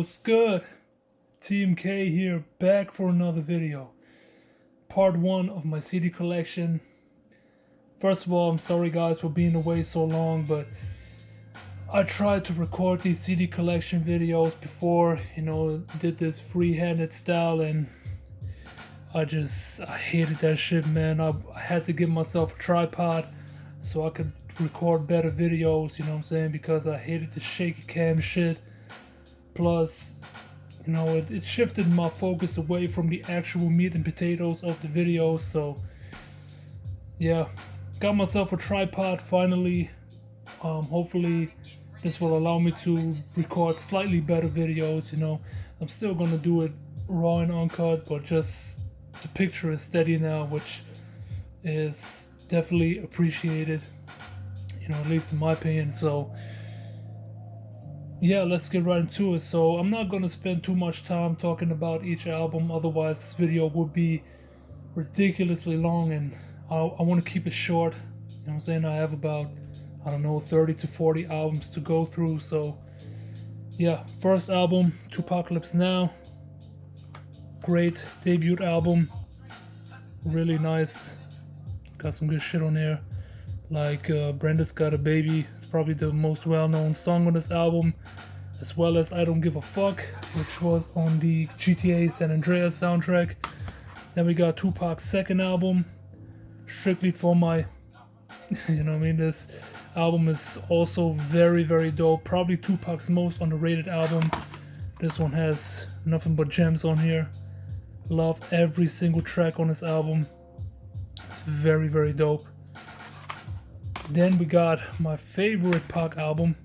What's good? TMK here, back for another video. Part 1 of my CD collection. First of all, I'm sorry guys for being away so long, but I tried to record these CD collection videos before, did this free-handed style, and I hated that shit, man. I had to give myself a tripod so I could record better videos, you know what I'm saying, because I hated the shaky cam shit. Plus, it shifted my focus away from the actual meat and potatoes of the videos. So yeah, got myself a tripod finally. Hopefully this will allow me to record slightly better videos. I'm still gonna do it raw and uncut, but just the picture is steady now, which is definitely appreciated, at least in my opinion. So yeah, let's get right into it. So I'm not gonna spend too much time talking about each album, otherwise this video would be ridiculously long, and I want to keep it short. You know what I'm saying? I have about, 30 to 40 albums to go through. So yeah, first album, Tupacalypse Now. Great debut album, really nice, got some good shit on there, like Brenda's Got a Baby. It's probably the most well-known song on this album, as well as I Don't Give a Fuck, which was on the GTA San Andreas soundtrack. Then we got Tupac's second album, Strictly for My, this album is also very, very dope. Probably Tupac's most underrated album. This one has nothing but gems on here. Love every single track on this album. It's very, very dope. Then we got my favorite Pac album,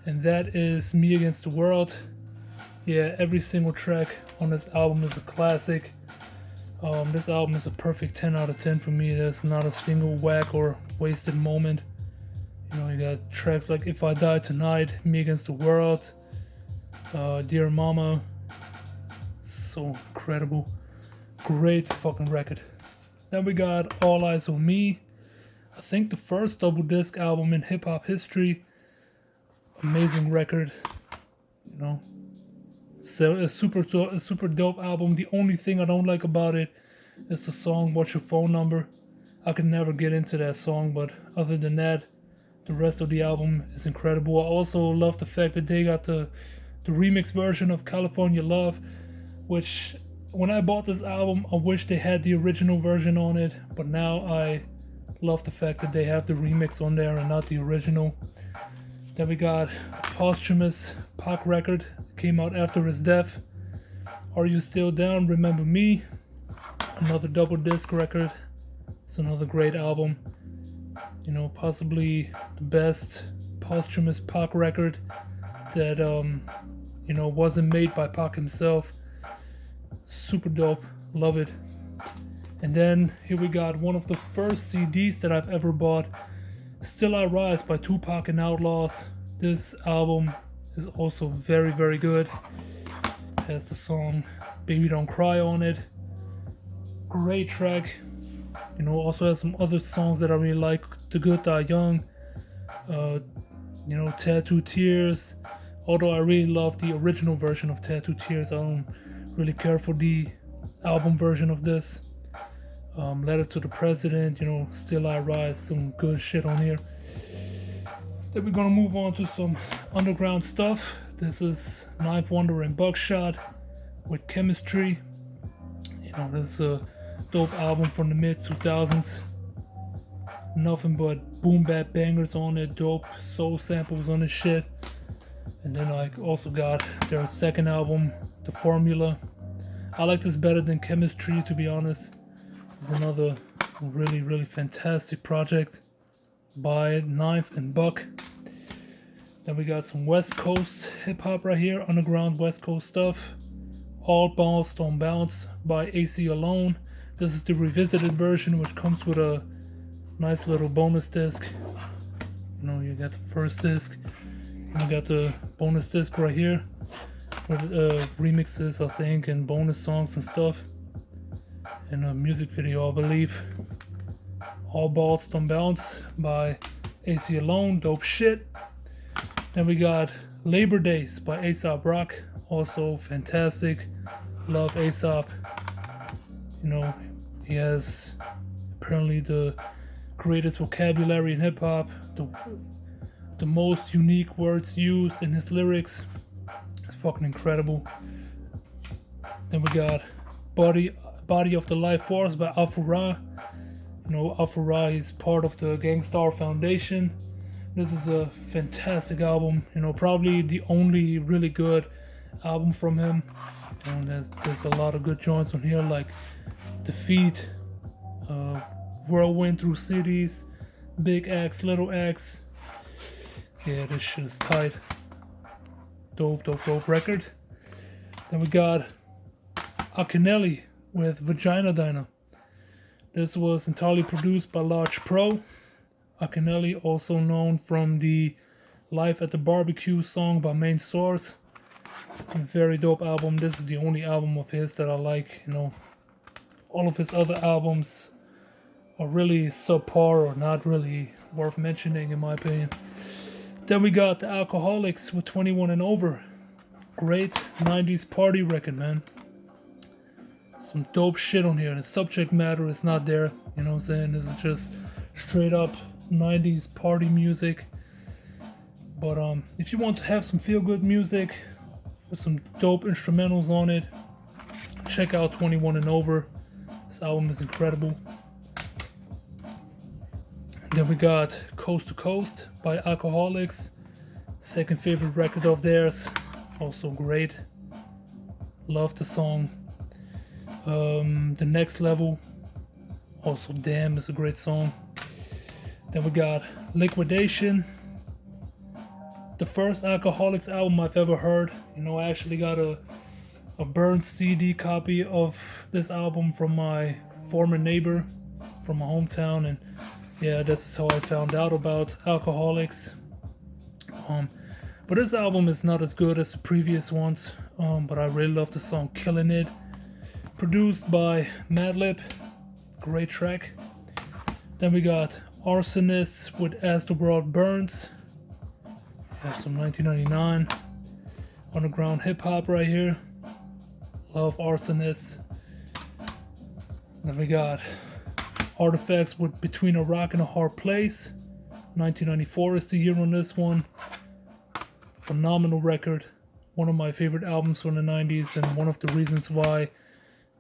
and that is Me Against the World. Yeah, every single track on this album is a classic. This album is a perfect 10 out of 10 for me. There's not a single whack or wasted moment. You got tracks like If I Die Tonight, Me Against the World, Dear Mama. So incredible. Great fucking record. Then we got All Eyez On Me. I think the first double disc album in hip hop history. Amazing record. So a super dope album. The only thing I don't like about it is the song What's Your Phone Number. I could never get into that song, but other than that, the rest of the album is incredible. I also love the fact that they got the remix version of California Love, which when I bought this album, I wish they had the original version on it, but now I love the fact that they have the remix on there and not the original. Then we got a posthumous Pac record, came out after his death. Are You Still Down? Remember Me? Another double disc record. It's another great album. Possibly the best posthumous Pac record that wasn't made by Pac himself. Super dope, love it. And then here we got one of the first CDs that I've ever bought, Still I Rise by Tupac and Outlawz. This album is also very, very good. Has the song Baby Don't Cry on it. Great track. Also has some other songs that I really like. The Good Die Young, Tattoo Tears. Although I really love the original version of Tattoo Tears, I don't really care for the album version of this. Letter to the President, Still I Rise, some good shit on here. Then we're gonna move on to some underground stuff. This is Ninth Wonder and Buckshot with Chemistry. This is a dope album from the mid 2000s. Nothing but boom bap bangers on it, dope soul samples on this shit. And then I also got their second album, The Formula. I like this better than Chemistry, to be honest. It's another really, really fantastic project by Ninth and Buck. Then we got some West Coast hip hop right here, underground West Coast stuff. All Balls Don't Bounce by Aceyalone. This is the revisited version, which comes with a nice little bonus disc. You got the first disc, you got the bonus disc right here with remixes, I think, and bonus songs and stuff, and a music video, I believe. All Balls Don't Bounce by Aceyalone, dope shit. Then we got Labor Days by Aesop Rock, also fantastic. Love Aesop. You know, he has apparently the greatest vocabulary in hip hop, the most unique words used in his lyrics. It's fucking incredible. Then we got Body of the Life Force by Afu-Ra. You know, Afu-Ra is part of the Gangstar Foundation. This is a fantastic album. You know, probably the only really good album from him. And there's a lot of good joints on here, like Defeat, Whirlwind Through Cities, Big X, Little X. Yeah, this shit is tight. Dope record. Then we got Akinyele with Vagina. This was entirely produced by Large Pro. Akinyele, also known from the Life at the Barbecue song by Main Source. A very dope album. This is the only album of his that I like. You know, all of his other albums are really subpar or not really worth mentioning in my opinion. Then we got the Alkaholiks with 21 and Over. Great 90s party record, man. Some dope shit on here. The subject matter is not there. You know what I'm saying? This is just straight up 90s party music. But if you want to have some feel good music with some dope instrumentals on it, check out 21 and Over. This album is incredible. Then we got Coast to Coast by Alkaholiks. Second favorite record of theirs. Also great. Love the song. The Next Level. Also Damn is a great song. Then we got Likwidation. The first Alkaholiks album I've ever heard. You know, I actually got a burned CD copy of this album from my former neighbor from my hometown, and yeah, this is how I found out about Alkaholiks. But this album is not as good as the previous ones, but I really love the song Killing It. Produced by Madlib, great track. Then we got Arsonists with As the World Burns. That's from 1999. Underground hip hop right here. Love Arsonists. Then we got Artifacts with Between a Rock and a Hard Place. 1994 is the year on this one. Phenomenal record. One of my favorite albums from the 90s, and one of the reasons why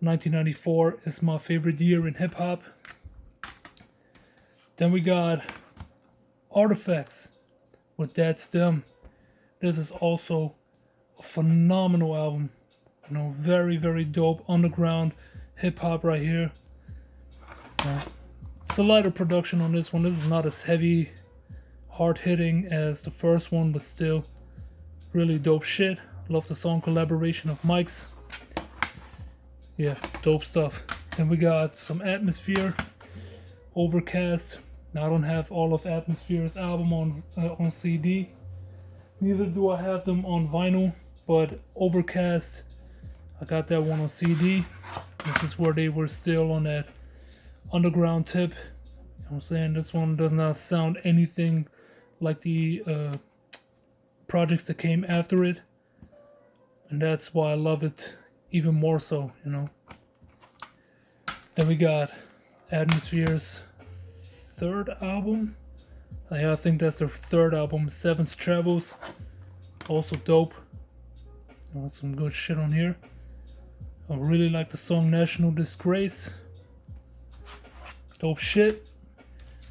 1994 is my favorite year in hip hop. Then we got Artifacts with That's Them. This is also a phenomenal album. You know, very, very dope underground hip hop right here. It's a lighter production on this one. This is not as heavy, hard hitting as the first one, but still really dope shit. Love the song collaboration of Mike's. Yeah, dope stuff. Then we got some Atmosphere, Overcast. Now I don't have all of Atmosphere's album on CD. Neither do I have them on vinyl, but Overcast, I got that one on CD. This is where they were still on that underground tip. You know what I'm saying? This one does not sound anything like the projects that came after it. And that's why I love it even more so, you know. Then we got Atmosphere's third album. Yeah, I think that's their third album, Seventh Travels. Also dope. Some good shit on here. I really like the song National Disgrace. Dope shit.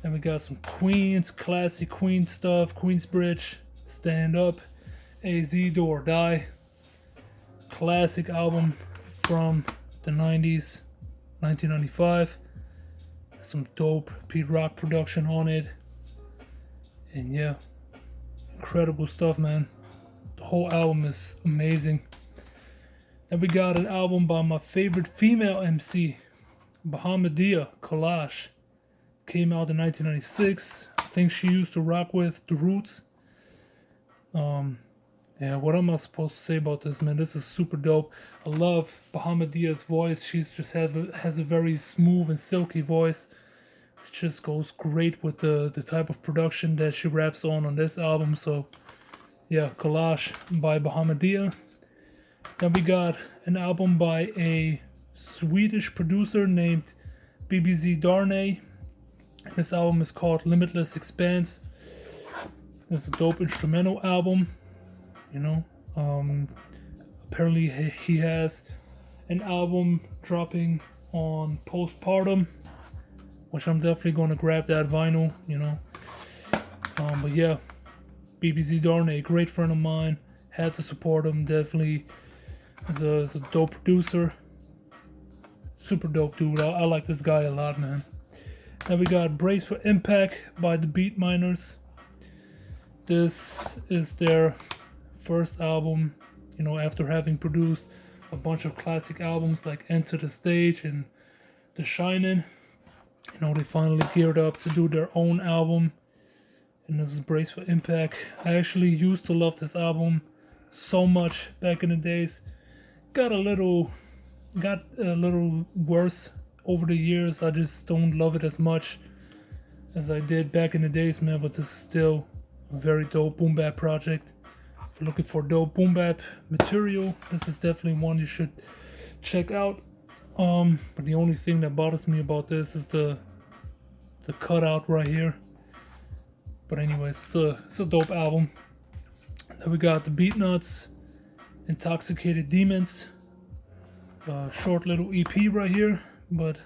Then we got some Queens, classic Queen stuff. Queensbridge, Stand Up, AZ, Doe or Die. Classic album from the 90s, 1995. Some dope Pete Rock production on it. And yeah, incredible stuff, man. The whole album is amazing. Then we got an album by my favorite female MC, Bahamadia, Kollage. Came out in 1996. I think she used to rock with The Roots. Yeah, what am I supposed to say about this, man? This is super dope. I love Bahamadia's voice. She just has a very smooth and silky voice. It just goes great with the type of production that she raps on this album. So, yeah, Kollage by Bahamadia. Then we got an album by a Swedish producer named BBC Darney. This album is called Limitless Expanse. It's a dope instrumental album, you know. Apparently he has an album dropping on Postpartum, which I'm definitely gonna grab that vinyl, you know. But yeah, BBC Darney, a great friend of mine, had to support him. Definitely is a dope producer, super dope dude. I like this guy a lot, man. Then we got Brace for Impak by the Beatminerz. This is their first album, you know, after having produced a bunch of classic albums like Enter the Stage and The Shining. You know, they finally geared up to do their own album, and this is Brace for Impak. I actually used to love this album so much back in the days. Got a little worse over the years. I just don't love it as much as I did back in the days, man. But this is still a very dope boom bap project. If you're looking for dope boom bap material, this is definitely one you should check out. But the only thing that bothers me about this is the cutout right here. But anyways, it's a dope album. Then we got the Beatnuts, Inxtoxicated Demons. Short little EP right here, but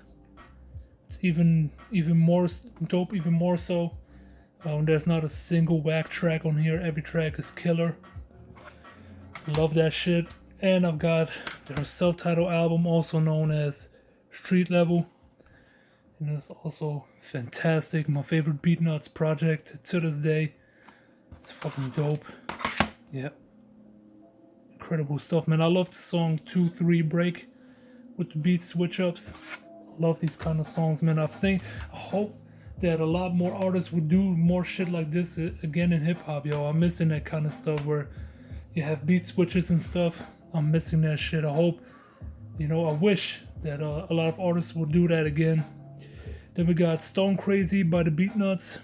it's even more dope, even more so. There's not a single whack track on here. Every track is killer. Love that shit. And I've got their self-titled album, also known as Street Level, and it's also fantastic. My favorite Beatnuts project to this day. It's fucking dope. Yeah, incredible stuff, man. I love the song 2-3 Break with the beat switch ups. I love these kind of songs, man. I hope that a lot more artists would do more shit like this again in hip hop, yo. I'm missing that kind of stuff where you have beat switches and stuff. I'm missing that shit. I hope, you know, I wish that a lot of artists would do that again. Then we got Stone Crazy by the Beatnuts.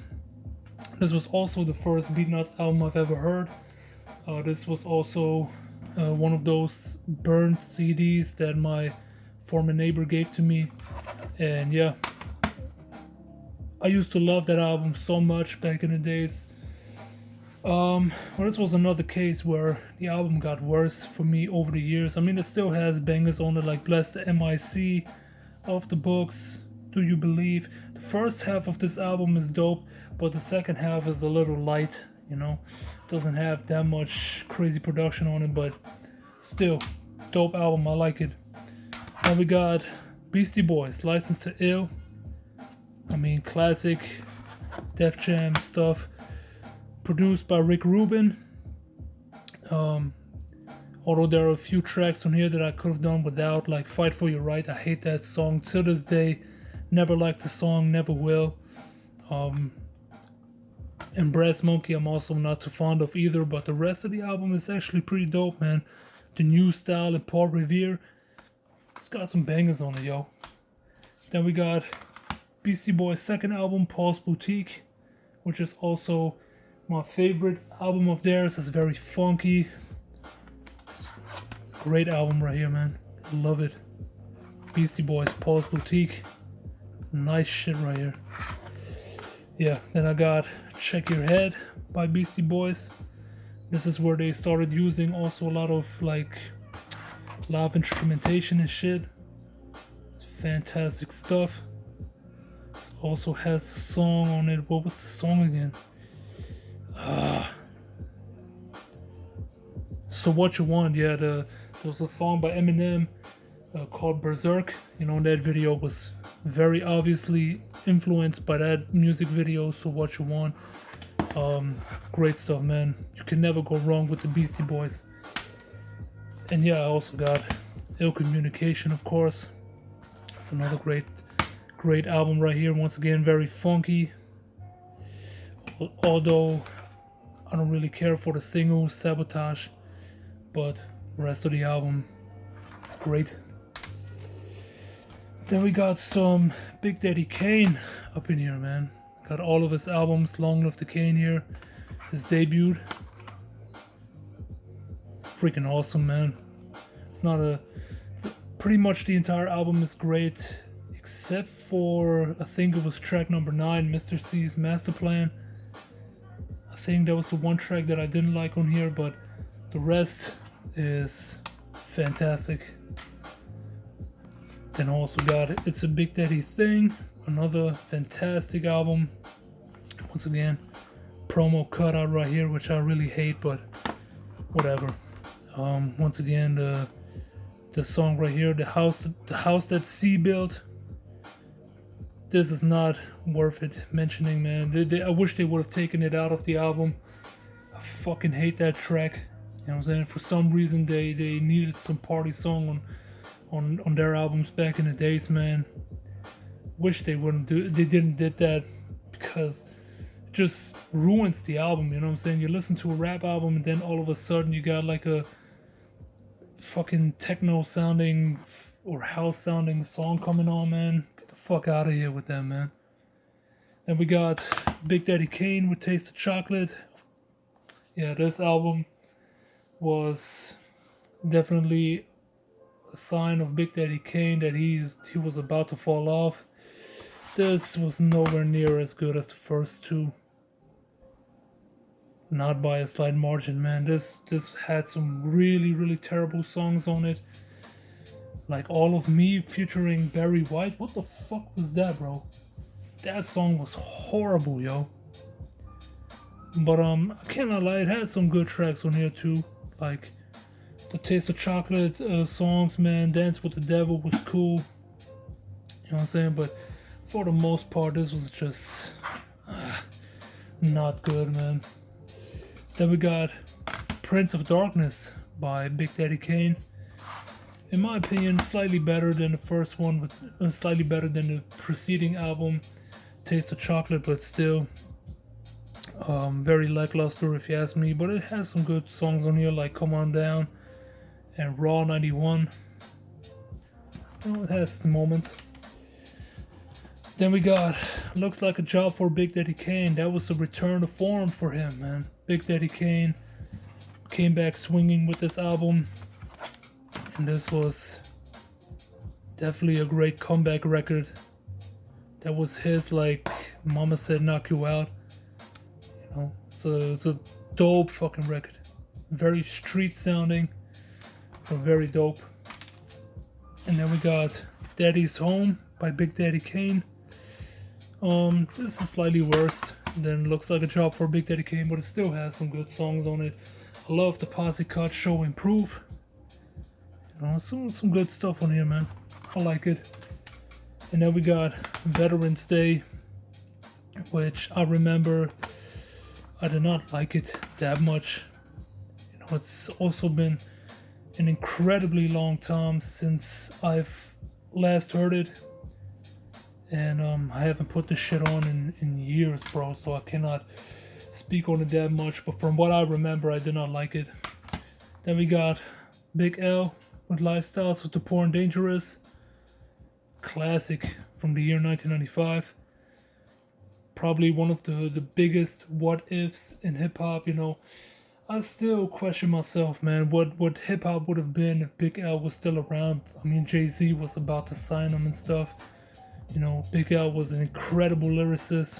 This was also the first Beatnuts album I've ever heard. This was also one of those burnt CDs that my former neighbor gave to me. And yeah, I used to love that album so much back in the days. Well, this was another case where the album got worse for me over the years. I mean, it still has bangers on it like Bless the MIC, Off the Books, Do You Believe. The first half of this album is dope, but the second half is a little light, you know. Doesn't have that much crazy production on it, but still, dope album. I like it. Then we got Beastie Boys, License to Ill. I mean, classic Def Jam stuff. Produced by Rick Rubin. Although there are a few tracks on here that I could have done without, like Fight For Your Right. I hate that song to this day. Never liked the song, never will. And Brass Monkey I'm also not too fond of either, but the rest of the album is actually pretty dope, man. The New Style and Paul Revere. It's got some bangers on it, yo. Then we got Beastie Boys' second album, Paul's Boutique, which is also my favorite album of theirs. It's very funky. Great album right here, man. Love it. Beastie Boys, Paul's Boutique. Nice shit right here. Yeah, then I got Check Your Head by Beastie Boys. This is where they started using also a lot of like live instrumentation and shit. It's fantastic stuff. It also has a song on it. What was the song again? So What You Want, yeah, there was a song by Eminem called Berserk. You know, that video was very obviously influenced by that music video, So What You Want. Great stuff, man. You can never go wrong with the Beastie Boys. And yeah, I also got Ill Communication, of course. It's another great album right here. Once again, very funky. Although I don't really care for the single Sabotage, but the rest of the album is great. Then we got some Big Daddy Kane up in here, man. Got all of his albums, Long Live the Kane here. His debut. freaking awesome, man. It's not a... Pretty much the entire album is great, except for, I think it was track number 9, Mr. C's Master Plan. I think that was the one track that I didn't like on here, but the rest is fantastic. Then I also got It's a Big Daddy Thing, another fantastic album. Once again, promo cutout right here, which I really hate, but whatever. Once again, the song right here, the house that C built. This is not worth it mentioning, man. I wish they would have taken it out of the album. I fucking hate that track. You know what I'm saying? For some reason, they needed some party song on their albums back in the days, man. Wish they didn't did that, because it just ruins the album. You know what I'm saying? You listen to a rap album and then all of a sudden you got like a fucking techno sounding or house sounding song coming on, man. Get the fuck out of here with that, man. Then we got Big Daddy Kane with Taste of Chocolate. Yeah, this album was definitely a sign of Big Daddy Kane that he was about to fall off. This was nowhere near as good as the first two. Not by a slight margin, man. This had some really, really terrible songs on it. Like All of Me featuring Barry White. What the fuck was that, bro? That song was horrible, yo. But I cannot lie, it had some good tracks on here too. Like the Taste of Chocolate songs, man. Dance with the Devil was cool. You know what I'm saying? But for the most part, this was just not good, man. Then we got Prince of Darkness by Big Daddy Kane. In my opinion, slightly better than the first one, but slightly better than the preceding album, Taste of Chocolate, but still very lackluster if you ask me. But it has some good songs on here like Come On Down and Raw 91. You know, it has its moments. Then we got Looks Like a Job for Big Daddy Kane. That was a return to form for him, man. Big Daddy Kane came back swinging with this album, and this was definitely a great comeback record. That was his, like Mama Said, Knock You Out. You know, it's a dope fucking record. Very street sounding, so very dope. And then we got Daddy's Home by Big Daddy Kane. This is slightly worse than Looks Like a Job for Big Daddy Kane, but it still has some good songs on it. I love the Posse Cut Show Improve. You know, some good stuff on here, man. I like it. And then we got Veterans Day, which I remember I did not like it that much. You know, it's also been an incredibly long time since I've last heard it. And I haven't put this shit on in years, bro, so I cannot speak on it that much. But from what I remember, I did not like it. Then we got Big L with Lifestyles with the Poor and Dangerous. Classic from the year 1995. Probably one of the biggest what ifs in hip hop, you know. I still question myself, man, what hip hop would have been if Big L was still around. I mean, Jay-Z was about to sign him and stuff. You know, Big L was an incredible lyricist.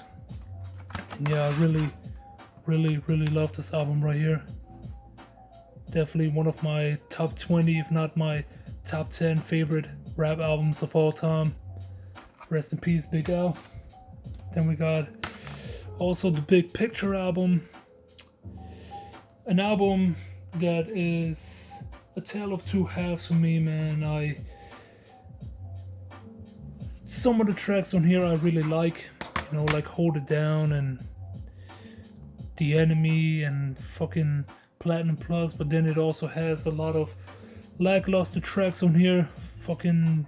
And yeah, I really, really, really love this album right here. Definitely one of my top 20, if not my top 10 favorite rap albums of all time. Rest in peace, Big L. Then we got also the Big Picture album. An album that is a tale of two halves for me, man. Some of the tracks on here I really like, you know, like Hold It Down and The Enemy and fucking Platinum Plus, but then it also has a lot of lackluster tracks on here. Fucking,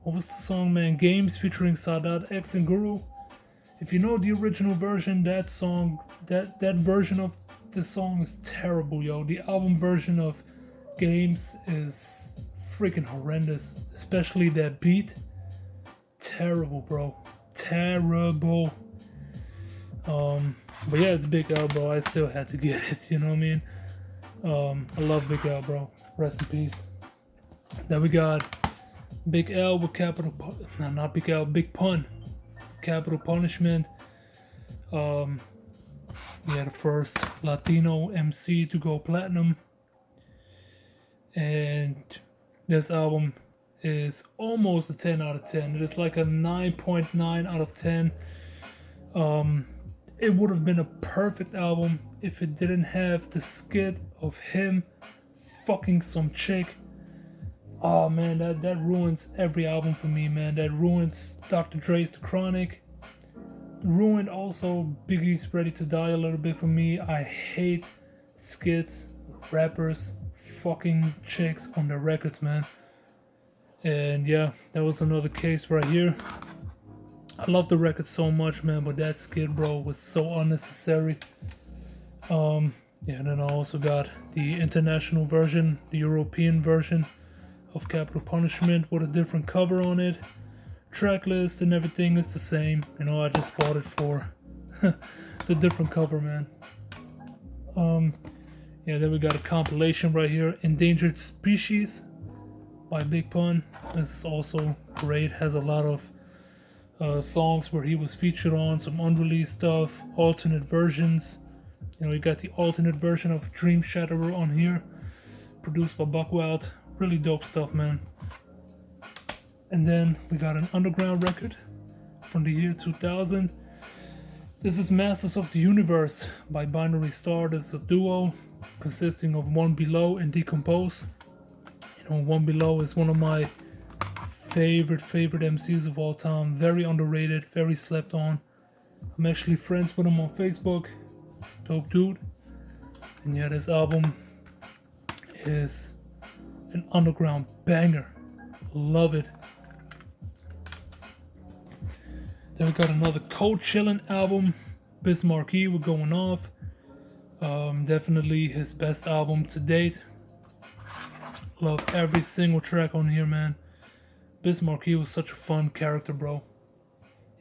what was the song, man? Games featuring Sadat X and Guru. If you know the original version, that song, that version of the song is terrible, yo. The album version of Games is freaking horrendous, especially that beat. Terrible, bro. Terrible. But yeah, it's Big L, bro. I still had to get it, you know what I mean? I love Big L, bro. Rest in peace. Then we got Big L with not Big L, Big Pun, Capital Punishment. Yeah, the first Latino MC to go platinum. And this album is almost a 10 out of 10. It is like a 9.9 out of 10. It would have been a perfect album if it didn't have the skit of him fucking some chick. Oh man, that ruins every album for me, man. That ruins Dr. Dre's The Chronic. Ruined also Biggie's Ready to Die a little bit for me. I hate skits, rappers, fucking chicks on their records, man. And yeah, that was another case right here. I love the record so much, man, but that skit, bro, was so unnecessary. Yeah, and then I also got the international version, the European version of Capital Punishment with a different cover on it. Track list and everything is the same. You know, I just bought it for the different cover, man. Yeah, then we got a compilation right here, Endangered Species by Big Pun. This is also great. Has a lot of songs where he was featured on, some unreleased stuff, alternate versions. You know, we got the alternate version of Dream Shatterer on here, produced by Buckshot. Really dope stuff, man. And then we got an underground record from the year 2000. This is Masters of the Universe by Binary Star. This is a duo consisting of One Below and Decompose. You know, One Below is one of my favorite MCs of all time. Very underrated, very slept on. I'm actually friends with him on Facebook. Dope dude. And yeah, this album is an underground banger. Love it. Then we got another Cold Chillin' album, Biz Markie with Going Off. Definitely his best album to date. Love every single track on here, man. Biz Markie was such a fun character, bro.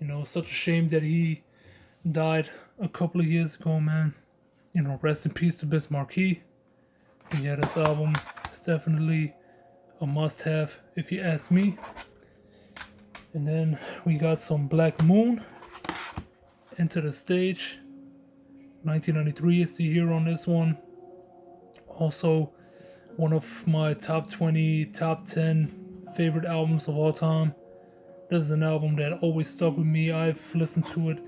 You know, such a shame that he died a couple of years ago, man. You know, rest in peace to Biz Markie. And yeah, this album is definitely a must-have if you ask me. And then we got some Black Moon, Enter the Stage. 1993 is the year on this one. Also, one of my top 20, top 10 favorite albums of all time. This is an album that always stuck with me. I've listened to it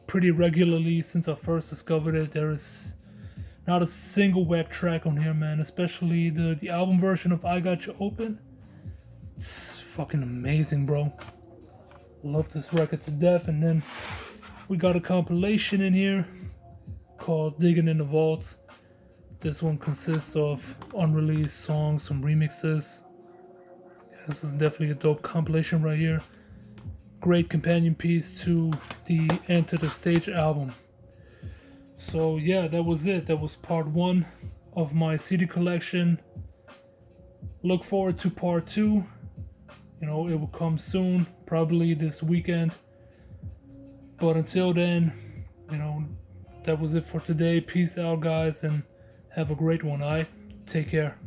pretty regularly since I first discovered it. There is not a single whack track on here, man. Especially the album version of I Got You Open. It's fucking amazing, bro. Love this record to death. And then we got a compilation in here called Digging in the Vaults. This one consists of unreleased songs, some remixes. Yeah, this is definitely a dope compilation right here. Great companion piece to the Enter the Stage album. So yeah, that was it. That was part 1 of my CD collection. Look forward to part 2. You know, it will come soon, probably this weekend. But until then, you know, that was it for today. Peace out, guys, and have a great one. Take care.